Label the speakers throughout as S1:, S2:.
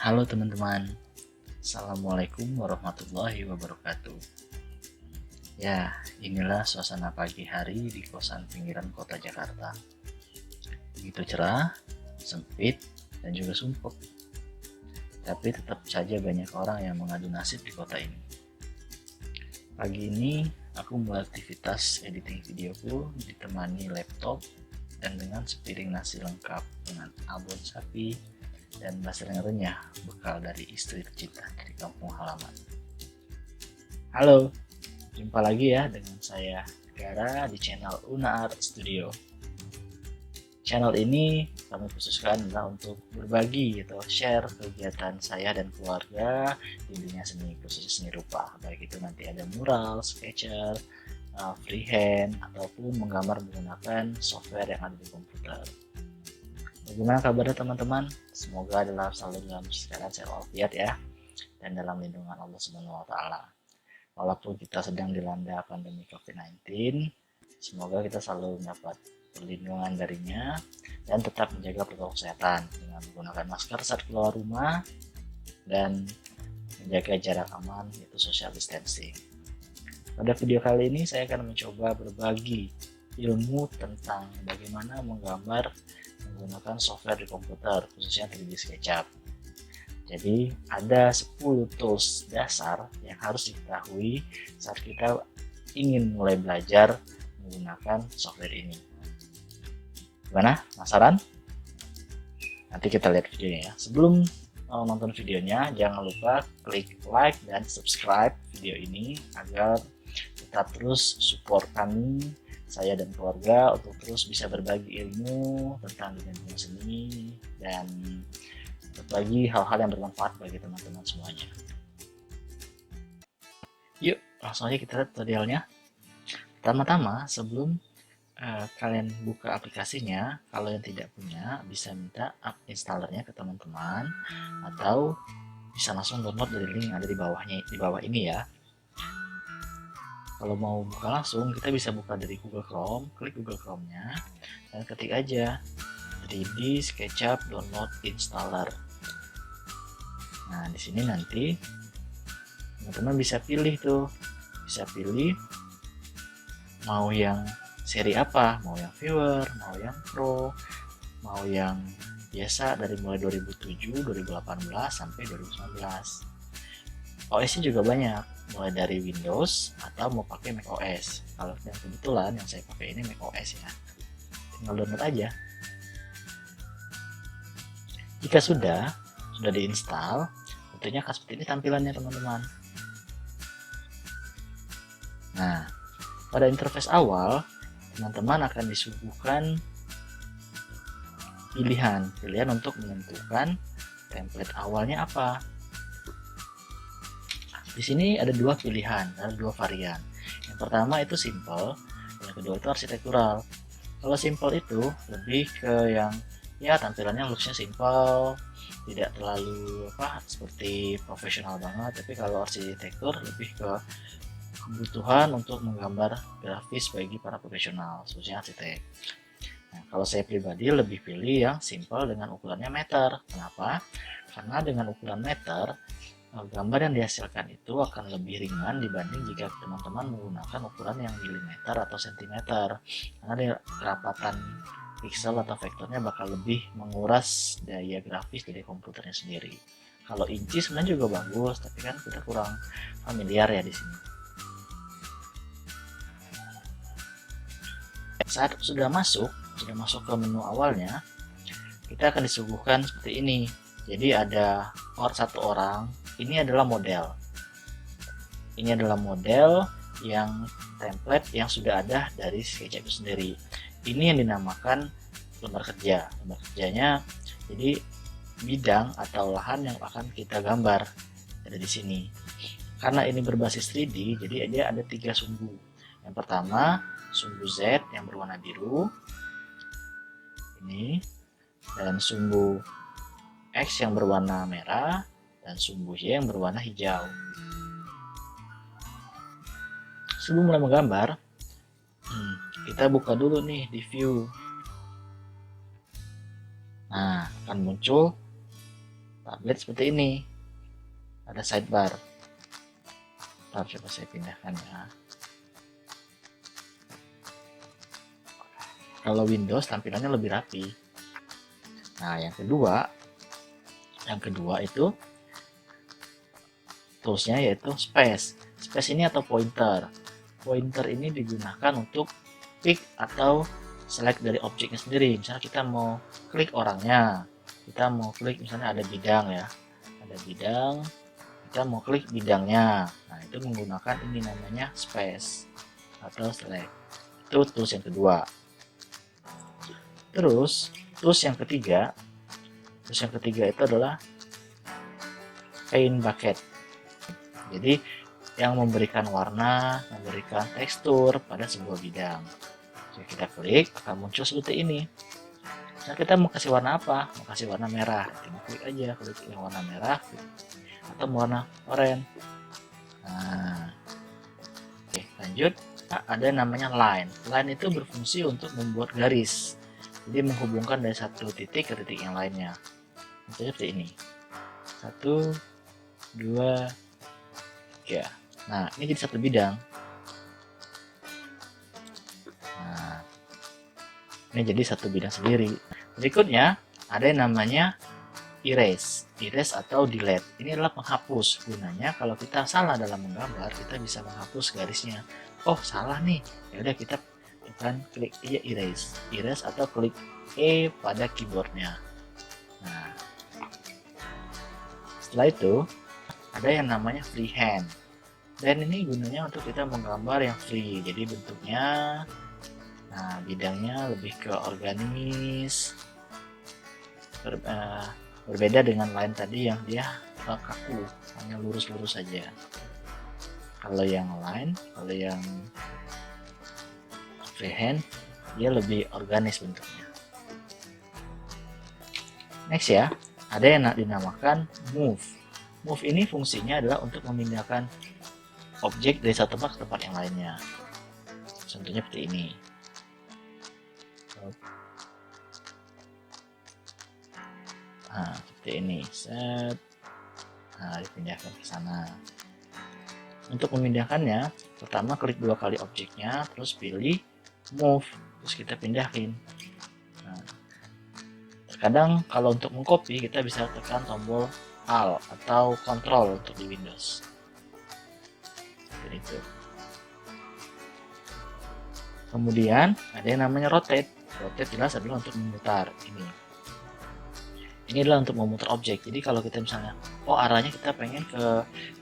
S1: Halo teman-teman, Assalamualaikum warahmatullahi wabarakatuh. Ya, inilah suasana pagi hari di kosan pinggiran kota Jakarta. Begitu cerah, sempit, dan juga sumpek. Tapi tetap saja banyak orang yang mengadu nasib di kota ini. Pagi ini, aku mulai aktivitas editing videoku ditemani laptop dan dengan sepiring nasi lengkap dengan abon sapi dan basreng renyah, bekal dari istri tercinta dari kampung halaman. Halo, jumpa lagi ya dengan saya Gara di channel Una Art Studio. Channel ini kami khususkan adalah untuk berbagi atau share kegiatan saya dan keluarga di dunia seni, khususnya seni rupa. Baik itu nanti ada mural, sketcher, freehand, ataupun menggambar menggunakan software yang ada di komputer. Bagaimana kabarnya teman-teman? Semoga adalah selalu dalam keadaan sehat walafiat ya, dan dalam lindungan Allah Subhanahu wa taala. Walaupun kita sedang dilanda pandemi COVID-19, semoga kita selalu mendapat perlindungan darinya dan tetap menjaga protokol kesehatan dengan menggunakan masker saat keluar rumah dan menjaga jarak aman, yaitu social distancing. Pada video kali ini saya akan mencoba berbagi ilmu tentang bagaimana menggambar menggunakan software di komputer, khususnya 3D SketchUp. Jadi ada 10 tools dasar yang harus diketahui saat kita ingin mulai belajar menggunakan software ini. Gimana? Penasaran? Nanti kita lihat videonya ya. Sebelum nonton videonya, jangan lupa klik like dan subscribe video ini agar kita terus support kami, saya dan keluarga, untuk terus bisa berbagi ilmu tentang dunia seni dan berbagi hal-hal yang bermanfaat bagi teman-teman semuanya. Yuk, langsung aja kita lihat tutorialnya. Pertama-tama, sebelum kalian buka aplikasinya, kalau yang tidak punya bisa minta app installernya ke teman-teman atau bisa langsung download dari link yang ada di bawah ini ya. Kalau mau buka langsung, kita bisa buka dari Google Chrome, klik Google Chrome-nya dan ketik aja 3D SketchUp download installer. Nah, di sini nanti teman-teman bisa pilih tuh, bisa pilih mau yang seri apa, mau yang viewer, mau yang pro, mau yang biasa dari mulai 2007, 2018 sampai 2019. OS-nya juga banyak, mulai dari Windows atau mau pakai Mac OS. Kalau yang kebetulan yang saya pakai ini Mac OS ya, tinggal download aja. Jika sudah diinstal, tentunya akan seperti ini tampilannya teman-teman. Nah, pada interface awal teman-teman akan disuguhkan pilihan untuk menentukan template awalnya apa. Di sini ada dua pilihan, ada dua varian. Yang pertama itu simple, yang kedua itu arsitektural. Kalau simple itu lebih ke yang ya tampilannya looksnya simple, tidak terlalu seperti profesional banget. Tapi kalau arsitektur lebih ke kebutuhan untuk menggambar grafis bagi para profesional, khususnya arsitek. Nah, kalau saya pribadi lebih pilih yang simple dengan ukurannya meter. Kenapa? Karena dengan ukuran meter, gambar yang dihasilkan itu akan lebih ringan dibanding jika teman-teman menggunakan ukuran yang milimeter atau sentimeter. Karena kerapatan pixel atau vektornya bakal lebih menguras daya grafis dari komputernya sendiri. Kalau inci sebenarnya juga bagus, tapi kan kita kurang familiar ya di sini. Saat sudah masuk ke menu awalnya, kita akan disuguhkan seperti ini. Jadi ada satu orang, ini adalah model. Ini adalah model yang template yang sudah ada dari SketchUp itu sendiri. Ini yang dinamakan lembar kerja. Lembar kerjanya jadi bidang atau lahan yang akan kita gambar ada di sini. Karena ini berbasis 3D, jadi ada 3 sumbu. Yang pertama sumbu Z yang berwarna biru ini, dan sumbu X yang berwarna merah, dan sumbu Y yang berwarna hijau. Sebelum mulai menggambar, kita buka dulu nih di view. Nah, akan muncul tablet seperti ini, ada sidebar. Ntar coba saya pindahkan ya. Kalau Windows tampilannya lebih rapi. Nah, yang kedua itu toolsnya yaitu space. Space ini atau pointer. Pointer ini digunakan untuk pick atau select dari objeknya sendiri. Misalnya kita mau klik orangnya, kita mau klik misalnya ada bidang ya, ada bidang, kita mau klik bidangnya. Nah, itu menggunakan ini namanya space atau select. Itu tools yang kedua. Terus tools yang ketiga itu adalah paint bucket. Jadi yang memberikan warna, memberikan tekstur pada sebuah bidang. Jika kita klik akan muncul seperti ini. Nah, kita mau kasih warna apa? Mau kasih warna merah, tinggal klik aja, klik yang warna merah atau warna oranye. Nah, oke, lanjut. Nah, ada namanya line. Line itu berfungsi untuk membuat garis. Jadi menghubungkan dari satu titik ke titik yang lainnya. Contohnya seperti ini. 1, 2, 3. Nah, ini jadi satu bidang. Nah, ini jadi satu bidang sendiri. Berikutnya ada yang namanya erase atau delete. Ini adalah penghapus. Gunanya kalau kita salah dalam menggambar, kita bisa menghapus garisnya. Oh, salah nih. Ya udah kita tekan klik aja erase atau klik E pada keyboardnya. Nah, setelah itu ada yang namanya freehand. Dan ini gunanya untuk kita menggambar yang free. Jadi bentuknya, nah bidangnya lebih ke organis. Berbeda dengan lain tadi yang dia kaku, hanya lurus-lurus saja. Kalau yang freehand, dia lebih organis bentuknya. Next ya, ada yang dinamakan move. Move ini fungsinya adalah untuk memindahkan objek dari satu tempat ke tempat yang lainnya. Contohnya seperti ini. Nah, seperti ini. Set. Nah, dipindahkan ke sana. Untuk memindahkannya, pertama klik 2 kali objeknya, terus pilih move, terus kita pindahin. Nah, terkadang kalau untuk mengcopy kita bisa tekan tombol Alt atau Control untuk di Windows. Seperti itu. Kemudian ada yang namanya rotate. Rotate jelas adalah untuk memutar ini. Ini adalah untuk memutar objek. Jadi kalau kita misalnya, oh arahnya kita pengen ke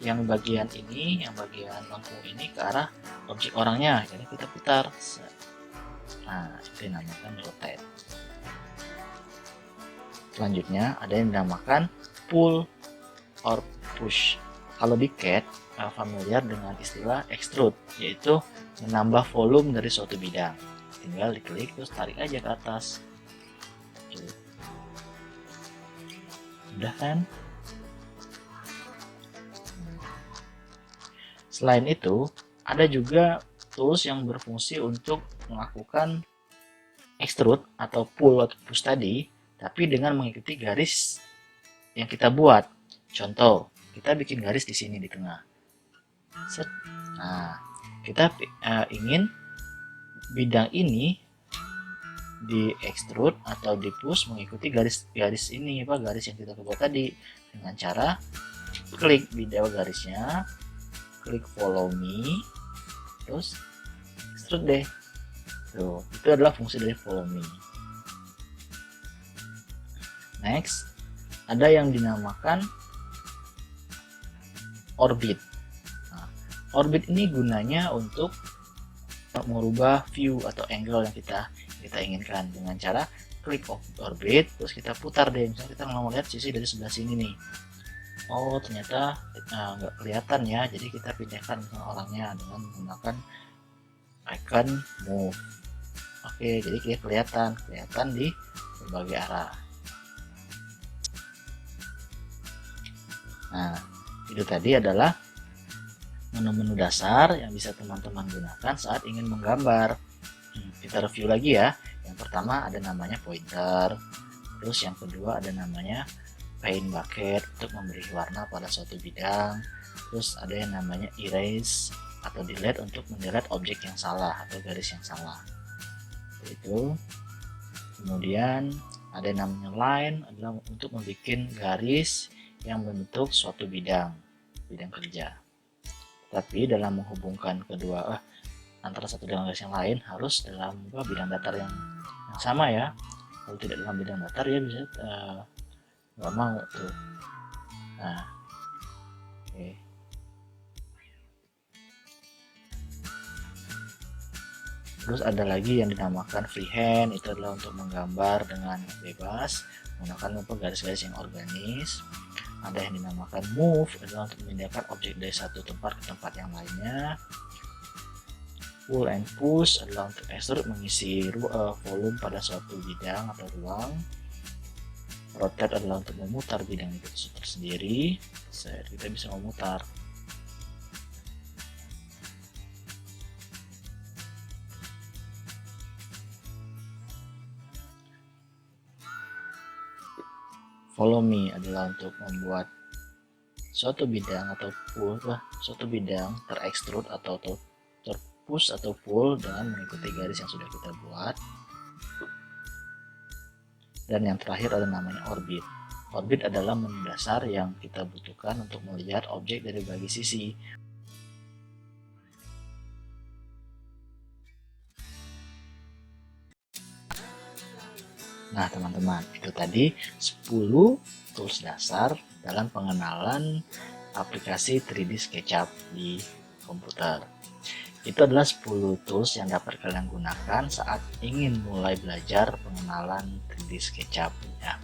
S1: yang bagian ini, yang bagian lengkung ini ke arah objek orangnya, jadi kita putar. Nah, itu yang dinamakan rotate. Selanjutnya ada yang dinamakan pull or push. Kalau di CAD familiar dengan istilah extrude, yaitu menambah volume dari suatu bidang. Tinggal diklik terus tarik aja ke atas. Udah kan? Selain itu, ada juga tools yang berfungsi untuk melakukan extrude atau pull atau push tadi, tapi dengan mengikuti garis yang kita buat. Contoh, kita bikin garis di sini di tengah. Set. Nah, kita ingin bidang ini di extrude atau di push mengikuti garis ini, garis yang kita buat tadi, dengan cara klik bidang garisnya, klik follow me, terus extrude deh. Tuh, itu adalah fungsi dari follow me. Next, ada yang dinamakan orbit. Nah, orbit ini gunanya untuk merubah view atau angle yang kita inginkan dengan cara klik orbit, terus kita putar deh. Misalnya kita mau lihat sisi dari sebelah sini nih, oh ternyata nggak kelihatan ya, jadi kita pindahkan orangnya dengan menggunakan icon move. Oke, jadi kita kelihatan di berbagai arah. Nah, itu tadi adalah menu-menu dasar yang bisa teman-teman gunakan saat ingin menggambar. Kita review lagi ya. Yang pertama ada namanya pointer, terus yang kedua ada namanya paint bucket untuk memberi warna pada suatu bidang. Terus ada yang namanya erase atau delete untuk mendelete objek yang salah atau garis yang salah. Itu. Kemudian ada yang namanya line, adalah untuk membuat garis yang membentuk suatu bidang kerja. Tapi dalam menghubungkan kedua antara satu dengan garis yang lain harus dalam bidang datar yang sama ya. Kalau tidak dalam bidang datar ya bisa nggak mau tuh. Nah, oke. Terus ada lagi yang dinamakan freehand, itu adalah untuk menggambar dengan bebas menggunakan garis-garis yang organis. Ada yang dinamakan move, adalah untuk memindahkan objek dari satu tempat ke tempat yang lainnya. Pull and push adalah untuk extrude, mengisi volume pada suatu bidang atau ruang. Rotate adalah untuk memutar bidang itu tersendiri. Kita bisa memutar. Follow me adalah untuk membuat suatu bidang atau suatu bidang terextrude atau terpush atau pull dengan mengikuti garis yang sudah kita buat. Dan yang terakhir ada namanya orbit. Orbit adalah menu dasar yang kita butuhkan untuk melihat objek dari berbagai sisi. Nah teman-teman, itu tadi 10 tools dasar dalam pengenalan aplikasi 3D SketchUp di komputer. Itu adalah 10 tools yang dapat kalian gunakan saat ingin mulai belajar pengenalan 3D SketchUp ya.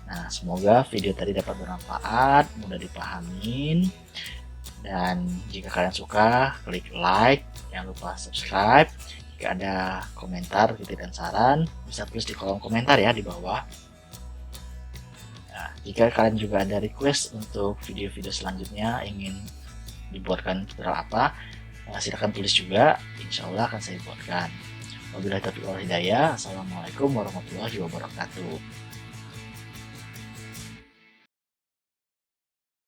S1: Nah, semoga video tadi dapat bermanfaat, mudah dipahamin. Dan jika kalian suka, klik like, jangan lupa subscribe. Jika ada komentar, kritik dan saran, bisa tulis di kolom komentar ya di bawah. Nah, jika kalian juga ada request untuk video-video selanjutnya ingin dibuatkan tutorial apa, silahkan tulis juga, insya Allah akan saya buatkan. Wabillahi taufiq wal hidayah. Assalamualaikum warahmatullahi wabarakatuh.